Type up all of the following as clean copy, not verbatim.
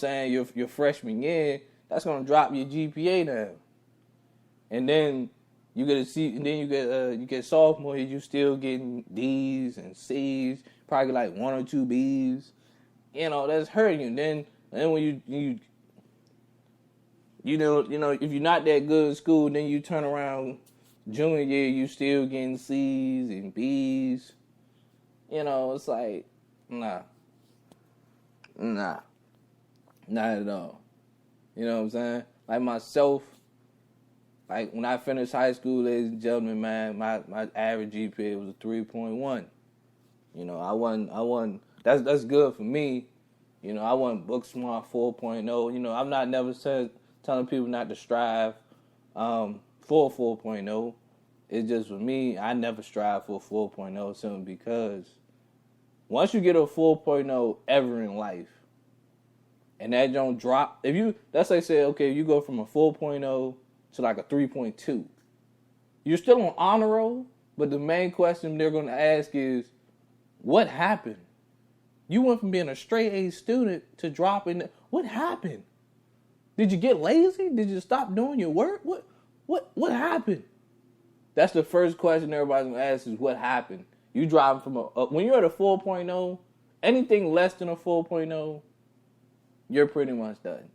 saying, your freshman year, that's gonna drop your GPA down. And then you get a C, and then you get sophomore year, you still getting D's and C's, probably like 1 or 2 B's. You know, that's hurting you. Then when you know, if you're not that good in school, then you turn around junior year, you still getting C's and B's. You know, it's like, nah, not at all. You know what I'm saying? Like myself, like when I finished high school, ladies and gentlemen, man, my average GPA was a 3.1. You know, I wasn't. That's good for me. You know, I wasn't book smart 4.0. You know, I'm not never telling people not to strive for 4.0. It's just for me, I never strive for 4.0 simply because once you get a 4.0 ever in life, and that don't drop, that's like say, okay, you go from a 4.0 to like a 3.2. You're still on honor roll, but the main question they're going to ask is, what happened? You went from being a straight A student to dropping. What happened? Did you get lazy? Did you stop doing your work? What happened? That's the first question everybody's going to ask is, what happened? You driving from when you're at a 4.0, anything less than a 4.0, you're pretty much done.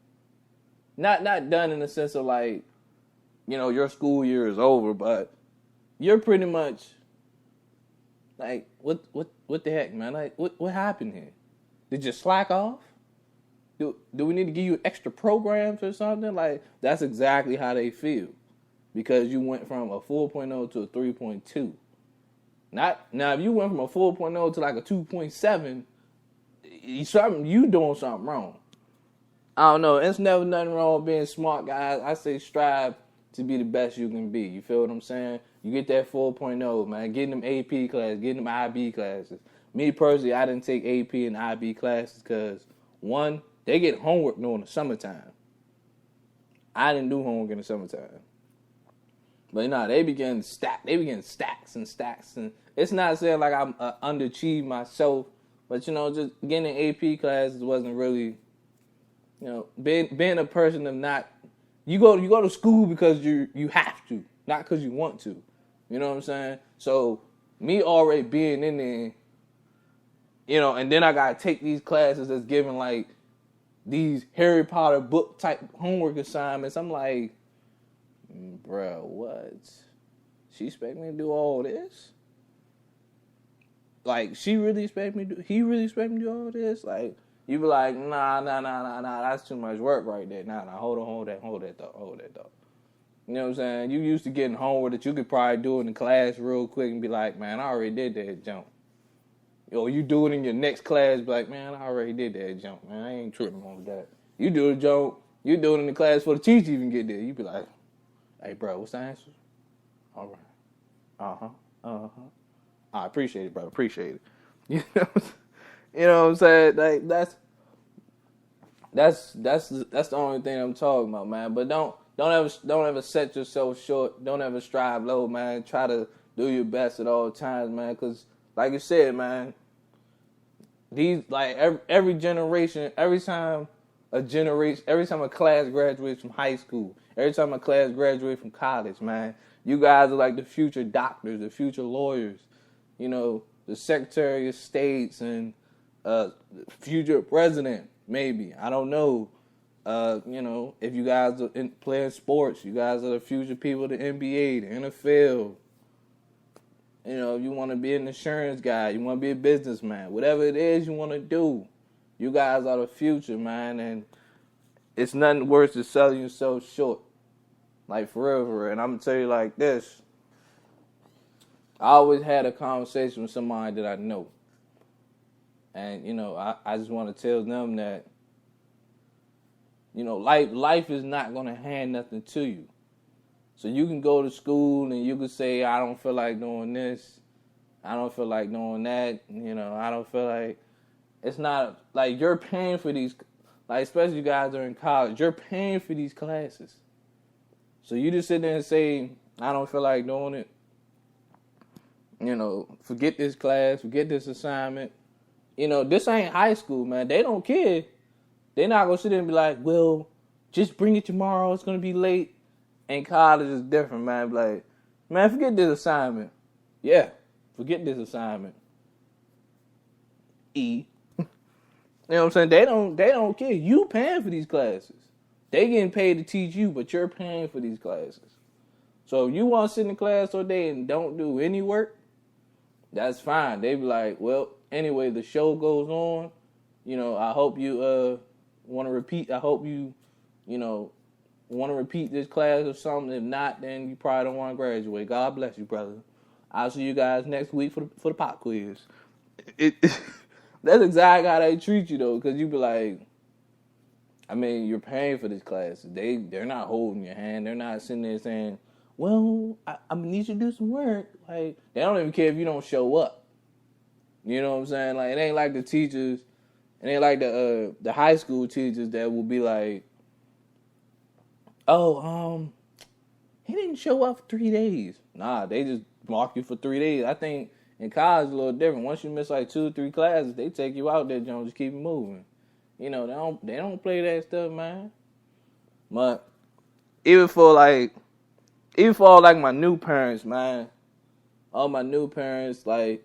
Not done in the sense of like, you know, your school year is over, but you're pretty much like, what the heck, man? Like, what happened here? Did you slack off? Do we need to give you extra programs or something? Like, that's exactly how they feel. Because you went from a 4.0 to a 3.2. Now, if you went from a 4.0 to like a 2.7, you doing something wrong. I don't know. It's never nothing wrong with being smart, guys. I say strive to be the best you can be. You feel what I'm saying? You get that 4.0, man. Getting them AP classes, getting them IB classes. Me personally, I didn't take AP and IB classes because, one, they get homework during the summertime. I didn't do homework in the summertime. But they begin stacks and stacks. And it's not saying like I'm underachieved myself, but, you know, just getting AP classes wasn't really, you know, being a person of not, you go to school because you have to, not because you want to. You know what I'm saying? So me already being in there, you know, and then I gotta take these classes that's giving like these Harry Potter book type homework assignments. I'm like, bro, what? She expect me to do all this? Like, he really expect me to do all this? Like, you be like, nah, that's too much work right there. Nah, hold that thought. You know what I'm saying? You used to getting homework that you could probably do in the class real quick and be like, man, I already did that jump. Or you do it in your next class, be like, man, I already did that jump, man. I ain't tripping on that. You do the jump, you do it in the class before the teacher even get there. You be like, hey, bro, what's the answer? All right. I appreciate it, brother. Appreciate it. You know what I'm saying? Like, that's the only thing I'm talking about, man. But don't ever set yourself short. Don't ever strive low, man. Try to do your best at all times, man. Because, like you said, man, these like every generation, every time a class graduates from high school, every time a class graduates from college, man, you guys are like the future doctors, the future lawyers, you know, the Secretary of States and future president, maybe. I don't know. You know, if you guys are playing sports, you guys are the future people of the NBA, the NFL. You know, if you want to be an insurance guy, you want to be a businessman, whatever it is you want to do, you guys are the future, man. And it's nothing worse than selling yourself short. Like, forever. And I'm going to tell you like this. I always had a conversation with somebody that I know. And, you know, I just want to tell them that, you know, life is not going to hand nothing to you. So you can go to school and you can say, I don't feel like doing this. I don't feel like doing that. You know, I don't feel like, it's not, like, you're paying for these, like, especially you guys are in college, you're paying for these classes. So you just sit there and say, I don't feel like doing it. You know, forget this class, forget this assignment. You know, this ain't high school, man. They don't care They're not gonna sit there and be like, well, just bring it tomorrow. It's gonna be late. And college is different, man. Like, man, forget this assignment. Yeah, forget this assignment. E. You know what I'm saying? They don't care. You paying for these classes. They getting paid to teach you, but you're paying for these classes. So if you want to sit in class all day and don't do any work, that's fine. They be like, well, anyway, the show goes on. You know, I hope you want to repeat. I hope you want to repeat this class or something. If not, then you probably don't want to graduate. God bless you, brother. I'll see you guys next week for the pop quiz. That's exactly how they treat you, though, because you be like, I mean, you're paying for this class. They're not holding your hand. They're not sitting there saying, well, I need you to do some work. Like, they don't even care if you don't show up. You know what I'm saying? Like, it ain't like the teachers, it ain't like the high school teachers that will be like, oh, he didn't show up for 3 days. Nah, they just mark you for 3 days. I think in college it's a little different. Once you miss like 2 or 3 classes, they take you out there, Jones, just keep it moving. You know, they don't play that stuff, man. But even for all like my new parents, man, all my new parents, like,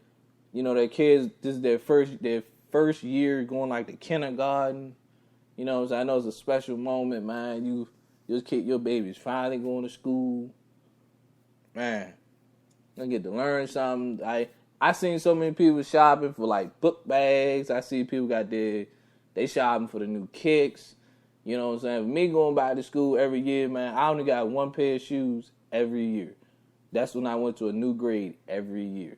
you know, their kids, this is their first year going like to kindergarten. You know what I'm saying? I know it's a special moment, man. Your baby's finally going to school. Man, I get to learn something. I seen so many people shopping for like book bags. I see people they shopping for the new kicks. You know what I'm saying? Me going back to school every year, man, I only got 1 pair of shoes every year. That's when I went to a new grade every year.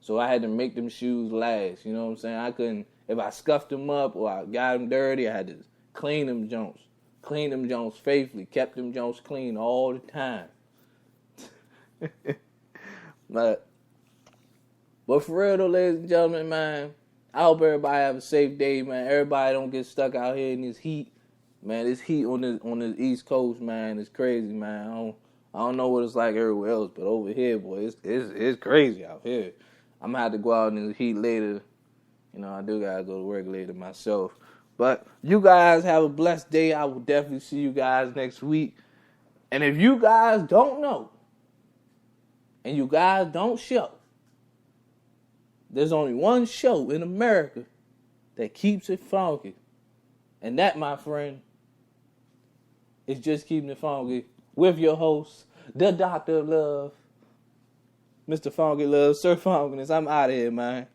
So I had to make them shoes last. You know what I'm saying? I couldn't, if I scuffed them up or I got them dirty, I had to clean them Jones. Clean them Jones faithfully. Kept them Jones clean all the time. But for real though, ladies and gentlemen, man, I hope everybody have a safe day, man. Everybody don't get stuck out here in this heat. Man, this heat on the East Coast, man, is crazy, man. I don't know what it's like everywhere else, but over here, boy, it's crazy out here. I'm gonna have to go out in the heat later. You know, I do gotta go to work later myself. But you guys have a blessed day. I will definitely see you guys next week. And if you guys don't know, and you guys don't show, there's only one show in America that keeps it funky. And that, my friend, is Just Keeping It Funky with your host, the Doctor of Love, Mr. Funky Love, Sir Funkiness. I'm out of here, man.